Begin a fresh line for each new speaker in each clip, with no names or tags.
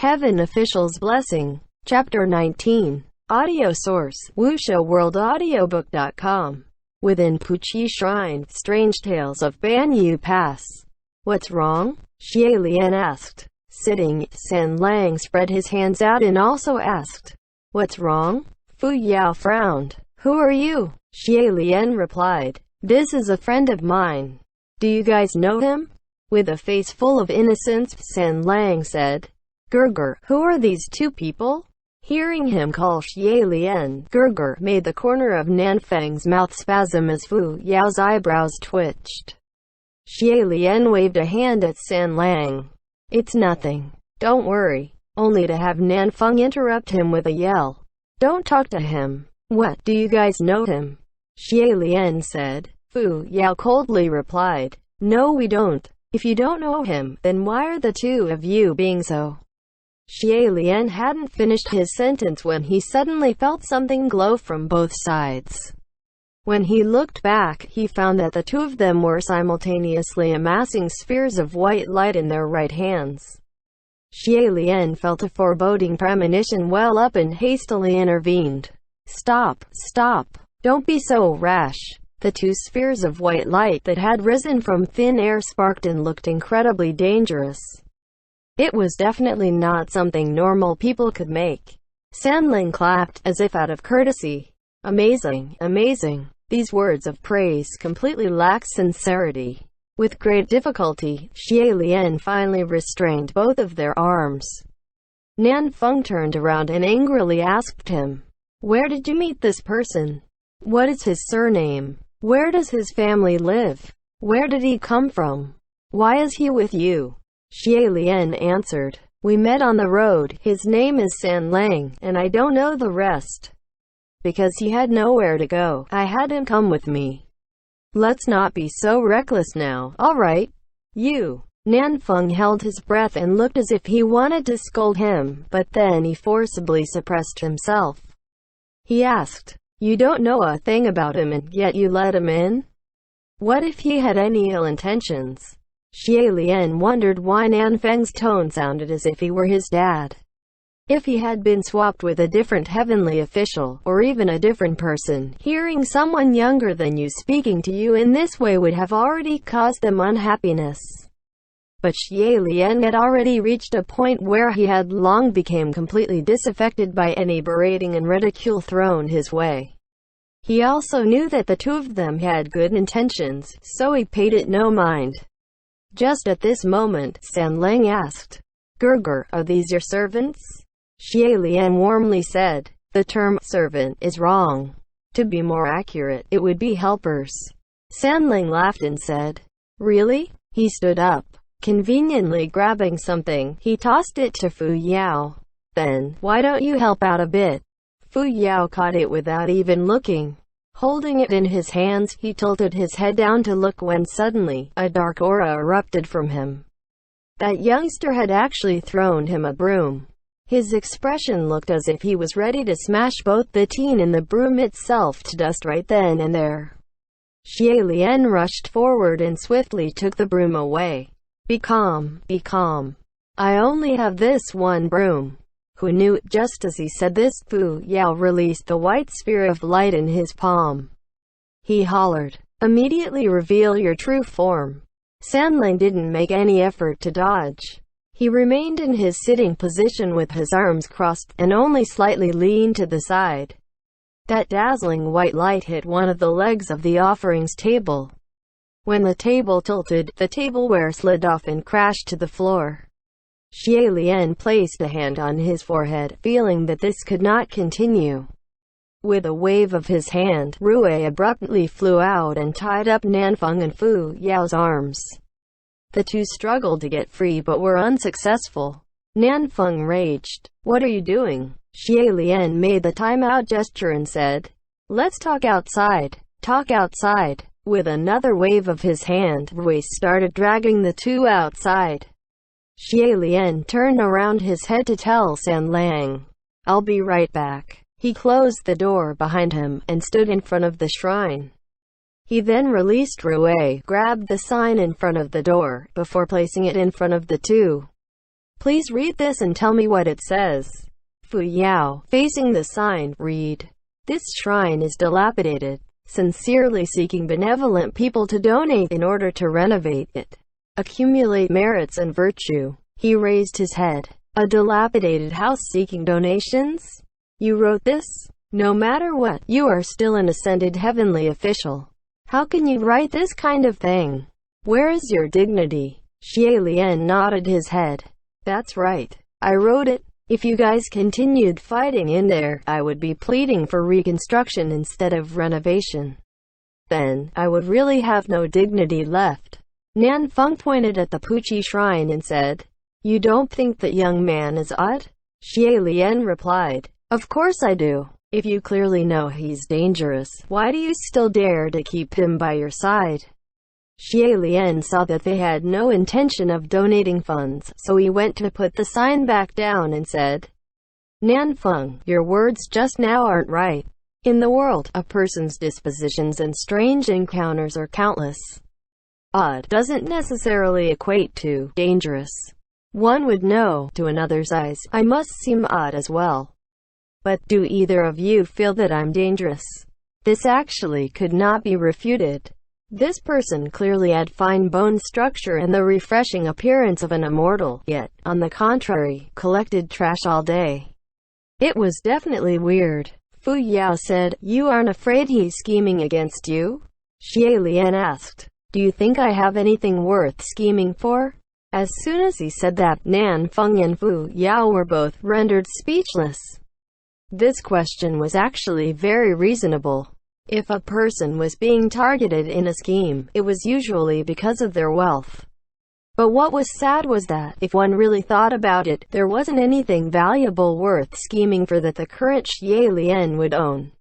Heaven Official's Blessing. Chapter 19. Audio source: WuShoWorldAudiobook.com. Within Puchi Shrine, Strange Tales of Banyu Pass. What's wrong? Xie Lian asked. Sitting, San Lang spread his hands out and also asked, "What's wrong?" Fu Yao frowned. "Who are you?" Xie Lian replied, "This is a friend of mine. Do you guys know him?" With a face full of innocence, San Lang said, "Gerger, who are these two people?" Hearing him call Xie Lian Gerger made the corner of Nanfeng's mouth spasm as Fu Yao's eyebrows twitched. Xie Lian waved a hand at San Lang. "It's nothing. Don't worry." Only to have Nanfeng interrupt him with a yell. "Don't talk to him." "What, do you guys know him?" Xie Lian said. Fu Yao coldly replied, "No, we don't. If you don't know him, then why are the two of you being so?" Xie Lian hadn't finished his sentence when he suddenly felt something glow from both sides. When he looked back, he found that the two of them were simultaneously amassing spheres of white light in their right hands. Xie Lian felt a foreboding premonition well up and hastily intervened. Stop! Don't be so rash." The two spheres of white light that had risen from thin air sparked and looked incredibly dangerous. It was definitely not something normal people could make. San Lang clapped, as if out of courtesy. Amazing. These words of praise completely lacked sincerity. With great difficulty, Xie Lian finally restrained both of their arms. Nanfeng turned around and angrily asked him, "Where did you meet this person? What is his surname? Where does his family live? Where did he come from? Why is he with you?" Xie Lian answered, "We met on the road. His name is San Lang, and I don't know the rest. Because he had nowhere to go, I had him come with me. Let's not be so reckless now, all right? You." Nanfeng held his breath and looked as if he wanted to scold him, but then he forcibly suppressed himself. He asked, "You don't know a thing about him and yet you let him in? What if he had any ill intentions?" Xie Lian wondered why Nanfeng's tone sounded as if he were his dad. If he had been swapped with a different heavenly official, or even a different person, hearing someone younger than you speaking to you in this way would have already caused them unhappiness. But Xie Lian had already reached a point where he had long become completely disaffected by any berating and ridicule thrown his way. He also knew that the two of them had good intentions, so he paid it no mind. Just at this moment, San Lang asked, "Gerger, are these your servants?" Xie Lian warmly said, "The term servant is wrong. To be more accurate, it would be helpers." San Lang laughed and said, "Really?" He stood up. Conveniently grabbing something, he tossed it to Fu Yao. "Then, why don't you help out a bit?" Fu Yao caught it without even looking. Holding it in his hands, he tilted his head down to look when suddenly, a dark aura erupted from him. That youngster had actually thrown him a broom. His expression looked as if he was ready to smash both the teen and the broom itself to dust right then and there. Xie Lian rushed forward and swiftly took the broom away. Be calm. I only have this one broom." Who knew it? Just as he said this, Fu Yao released the white sphere of light in his palm. He hollered, "Immediately reveal your true form." San Lang didn't make any effort to dodge. He remained in his sitting position with his arms crossed, and only slightly leaned to the side. That dazzling white light hit one of the legs of the offerings table. When the table tilted, the tableware slid off and crashed to the floor. Xie Lian placed a hand on his forehead, feeling that this could not continue. With a wave of his hand, Rue abruptly flew out and tied up Nanfeng and Fu Yao's arms. The two struggled to get free but were unsuccessful. Nanfeng raged. "What are you doing?" Xie Lian made the time-out gesture and said, "Let's talk outside." With another wave of his hand, Rue started dragging the two outside. Xie Lian turned around his head to tell San Lang, "I'll be right back." He closed the door behind him, and stood in front of the shrine. He then released Rue, grabbed the sign in front of the door, before placing it in front of the two. Please read this and tell me what it says. Fu Yao, facing the sign, read. This shrine is dilapidated. Sincerely seeking benevolent people to donate in order to renovate it. Accumulate merits and virtue. He raised his head. A dilapidated house seeking donations? You wrote this? No matter what, you are still an ascended heavenly official. How can you write this kind of thing? Where is your dignity? Xie Lian nodded his head. That's right. I wrote it. If you guys continued fighting in there, I would be pleading for reconstruction instead of renovation. Then, I would really have no dignity left. Nanfeng pointed at the Puqi shrine and said, You don't think that young man is odd? Xie Lian replied, Of course I do. If you clearly know he's dangerous, why do you still dare to keep him by your side? Xie Lian saw that they had no intention of donating funds, so he went to put the sign back down and said, Nanfeng, your words just now aren't right. In the world, a person's dispositions and strange encounters are countless. Odd doesn't necessarily equate to dangerous. One would know, to another's eyes, I must seem odd as well. But do either of you feel that I'm dangerous? This actually could not be refuted. This person clearly had fine bone structure and the refreshing appearance of an immortal, yet, on the contrary, collected trash all day. It was definitely weird. Fu Yao said, You aren't afraid he's scheming against you? Xie Lian asked, Do you think I have anything worth scheming for? As soon as he said that, Nanfeng and Fu Yao were both rendered speechless. This question was actually very reasonable. If a person was being targeted in a scheme, it was usually because of their wealth. But what was sad was that, if one really thought about it, there wasn't anything valuable worth scheming for that the current Xie Lian would own.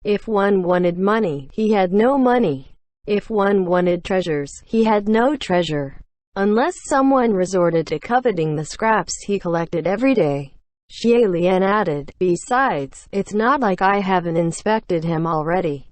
If one wanted money, he had no money. If one wanted treasures, he had no treasure. Unless someone resorted to coveting the scraps he collected every day. Xie Lian added, Besides, it's not like I haven't inspected him already.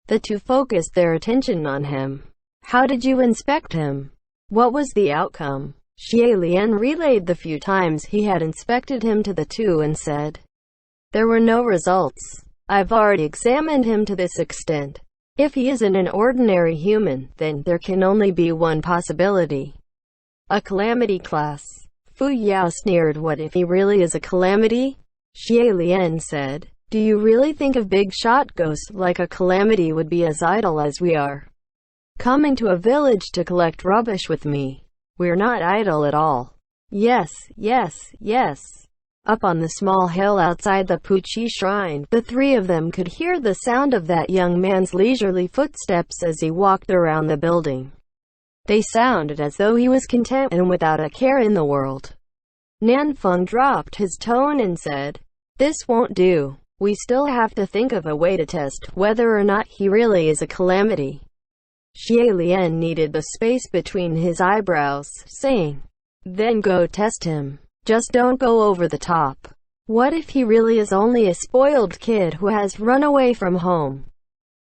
The two focused their attention on him. How did you inspect him? What was the outcome? Xie Lian relayed the few times he had inspected him to the two and said, There were no results. I've already examined him to this extent. If he isn't an ordinary human, then there can only be one possibility. A calamity class. Fu Yao sneered. What if he really is a calamity? Xie Lian said, Do you really think a big shot ghost like a calamity would be as idle as we are? Coming to a village to collect rubbish with me. We're not idle at all. Yes, yes, yes. Up on the small hill outside the Puqi shrine, the three of them could hear the sound of that young man's leisurely footsteps as he walked around the building. They sounded as though he was content and without a care in the world. Nanfeng dropped his tone and said, This won't do. We still have to think of a way to test whether or not he really is a calamity. Xie Lian kneaded the space between his eyebrows, saying, Then go test him. Just don't go over the top. What if he really is only a spoiled kid who has run away from home?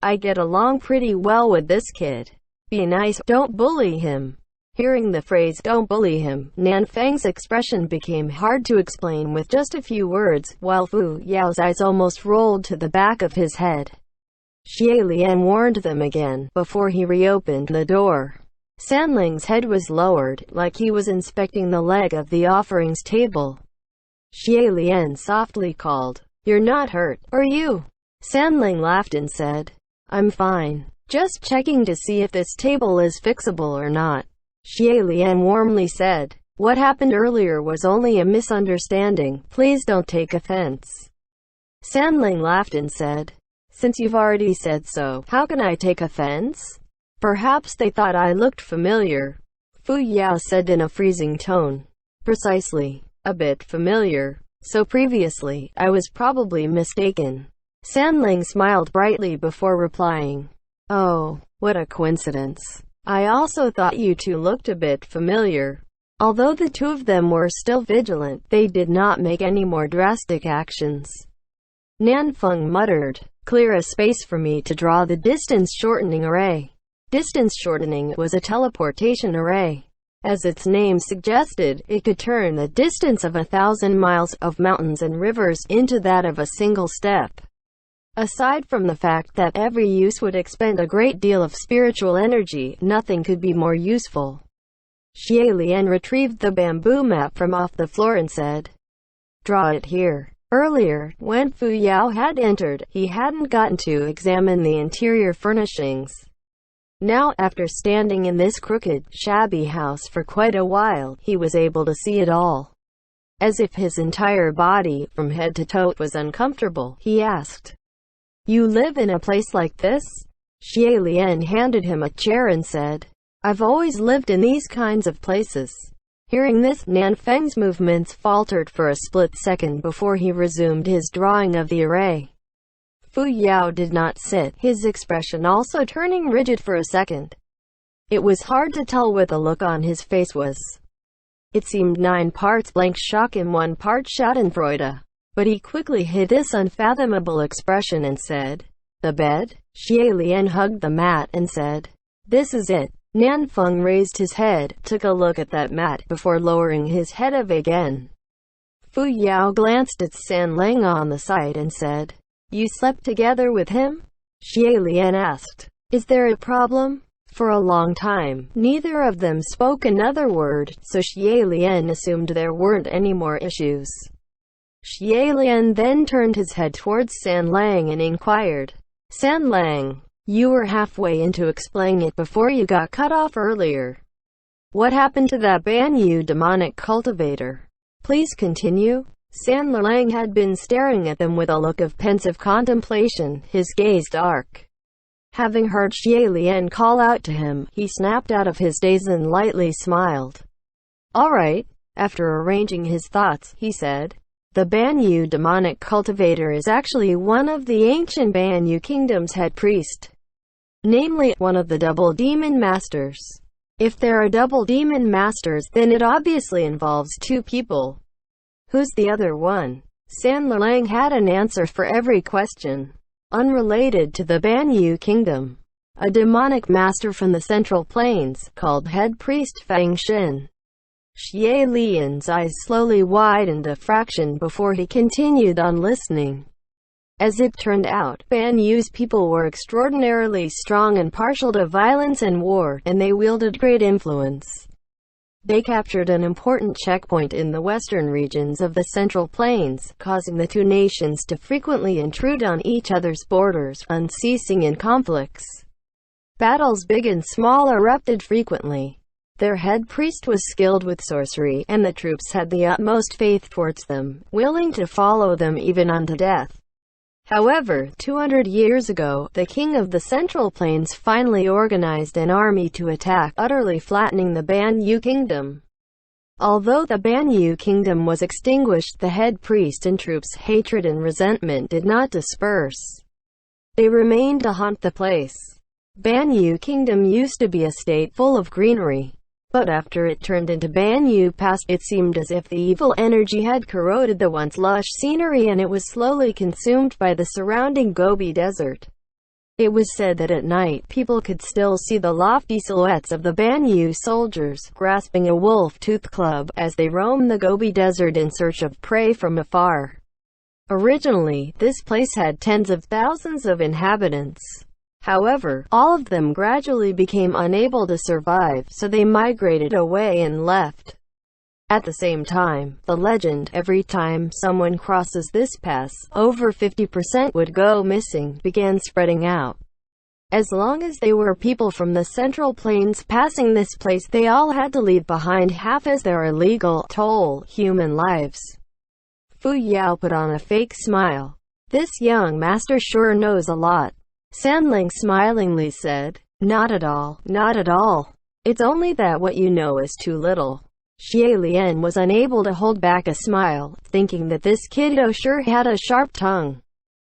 I get along pretty well with this kid. Be nice, don't bully him. Hearing the phrase, don't bully him, Nanfeng's expression became hard to explain with just a few words, while Fu Yao's eyes almost rolled to the back of his head. Xie Lian warned them again, before he reopened the door. Sanling's head was lowered, like he was inspecting the leg of the offerings table. Xie Lian softly called, You're not hurt, are you? Sanling laughed and said, I'm fine. Just checking to see if this table is fixable or not. Xie Lian warmly said, What happened earlier was only a misunderstanding, please don't take offense. Sanling laughed and said, Since you've already said so, how can I take offense? Perhaps they thought I looked familiar. Fu Yao said in a freezing tone. Precisely. A bit familiar. So previously, I was probably mistaken. Sanling smiled brightly before replying. Oh, what a coincidence. I also thought you two looked a bit familiar. Although the two of them were still vigilant, they did not make any more drastic actions. Nanfeng muttered, Clear a space for me to draw the distance shortening array. Distance shortening was a teleportation array. As its name suggested, it could turn the distance of 1,000 miles of mountains and rivers into that of a single step. Aside from the fact that every use would expend a great deal of spiritual energy, nothing could be more useful. Xie Lian retrieved the bamboo map from off the floor and said, "Draw it here." Earlier, when Fu Yao had entered, he hadn't gotten to examine the interior furnishings. Now, after standing in this crooked, shabby house for quite a while, he was able to see it all. As if his entire body, from head to toe, was uncomfortable, he asked, "You live in a place like this?" Xie Lian handed him a chair and said, "I've always lived in these kinds of places." Hearing this, Nanfeng's movements faltered for a split second before he resumed his drawing of the array. Fu Yao did not sit, his expression also turning rigid for a second. It was hard to tell what the look on his face was. It seemed 9 parts blank shock and 1 part schadenfreude. But he quickly hid this unfathomable expression and said, "The bed?" Xie Lian hugged the mat and said, "This is it." Nanfeng raised his head, took a look at that mat, before lowering his head again. Fu Yao glanced at San Lang on the side and said, "You slept together with him?" Xie Lian asked, "Is there a problem?" For a long time, neither of them spoke another word, so Xie Lian assumed there weren't any more issues. Xie Lian then turned his head towards San Lang and inquired, "San Lang, you were halfway into explaining it before you got cut off earlier. What happened to that Banyu demonic cultivator? Please continue." San Lang had been staring at them with a look of pensive contemplation, his gaze dark. Having heard Xie Lian call out to him, he snapped out of his daze and lightly smiled. "All right." After arranging his thoughts, he said, "The Banyu demonic cultivator is actually one of the ancient Banyu kingdom's head priest. Namely, one of the double demon masters. If there are double demon masters, then it obviously involves 2 people. Who's the other one?" San Lang had an answer for every question. Unrelated to the Banyu kingdom, a demonic master from the Central Plains, called head priest Fang Shen. Xie Lian's eyes slowly widened a fraction before he continued on listening. As it turned out, Banyu's people were extraordinarily strong and partial to violence and war, and they wielded great influence. They captured an important checkpoint in the western regions of the Central Plains, causing the 2 nations to frequently intrude on each other's borders, unceasing in conflicts. Battles big and small erupted frequently. Their head priest was skilled with sorcery, and the troops had the utmost faith towards them, willing to follow them even unto death. However, 200 years ago, the king of the Central Plains finally organized an army to attack, utterly flattening the Banyu kingdom. Although the Banyu kingdom was extinguished, the head priest and troops' hatred and resentment did not disperse. They remained to haunt the place. Banyu kingdom used to be a state full of greenery. But after it turned into Banyu Pass, it seemed as if the evil energy had corroded the once lush scenery and it was slowly consumed by the surrounding Gobi Desert. It was said that at night, people could still see the lofty silhouettes of the Banyu soldiers, grasping a wolf-tooth club, as they roamed the Gobi Desert in search of prey from afar. Originally, this place had tens of thousands of inhabitants. However, all of them gradually became unable to survive, so they migrated away and left. At the same time, the legend, every time someone crosses this pass, over 50% would go missing, began spreading out. As long as they were people from the Central Plains passing this place, they all had to leave behind half as their illegal toll, human lives. Fu Yao put on a fake smile. "This young master sure knows a lot." San Lang smilingly said, "Not at all, not at all. It's only that what you know is too little." Xie Lian was unable to hold back a smile, thinking that this kiddo sure had a sharp tongue.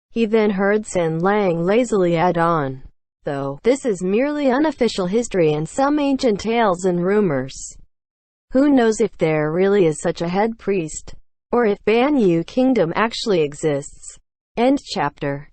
He then heard San Lang lazily add on, "Though, this is merely unofficial history and some ancient tales and rumors. Who knows if there really is such a head priest? Or if Banyu Kingdom actually exists." End chapter.